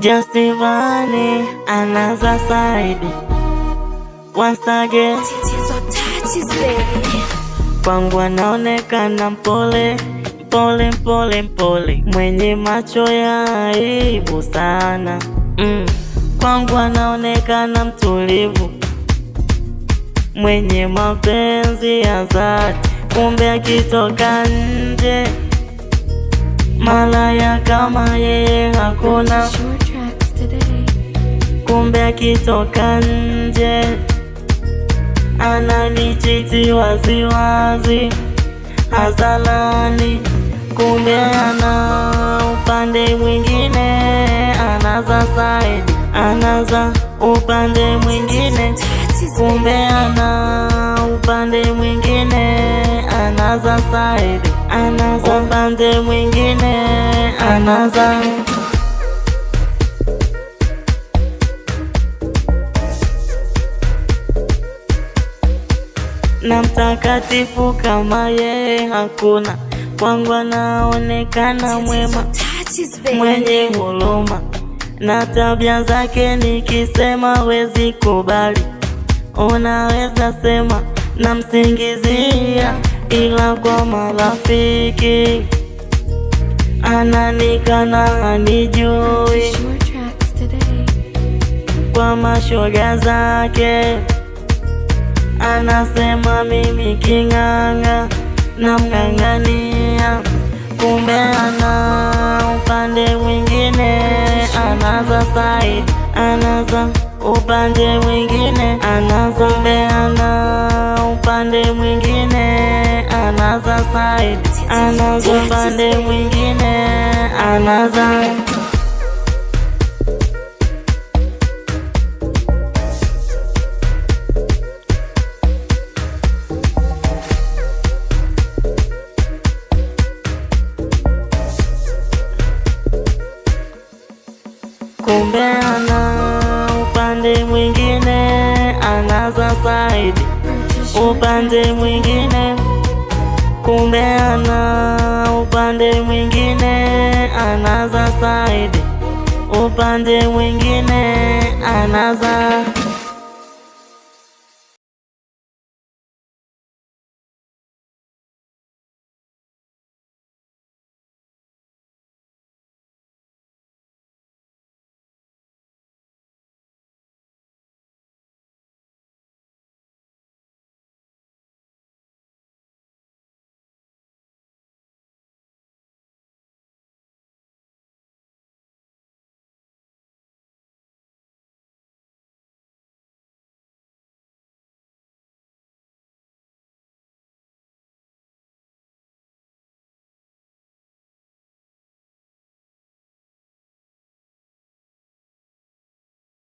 Just Ivani, another side. Once again, kwangu anaonekana mpole mpole mpole mpole, mwenye macho ya aibu sana. Kwangu anaonekana mtulivu, mwenye mapenzi ya dhati, kumbe akitoka nje malaya kama yeye hakuna. Kumbe akitoka nje ananichiti waziwazi hadharani. Kumbe ana upande mwingine, anaza side, anaza upande mwingine. Kumbe ana upande mwingine, anaza side, anaza upande mwingine, anaza. Na mtakatifu kama yeye hakuna, kwangu anaonekana mwema, mwenye huruma na tabia zake nikisema wezi kubali. Unaweza sema na msingizia, ila kwa marafiki ananikana hanijui. Kwa mashoga zake anasema mimi king'ang'a na mng'ang'ania. Kumbe ana upande mwingine, anaza side, anaza upande mwingine, anaza. Kumbe ana upande mwingine, anaza side, anaza upande mwingine, anaza. Kumbe ana upande mwingine, anaza side, upande mwingine. Kumbe ana upande mwingine, anaza side, upande mwingine, anaza.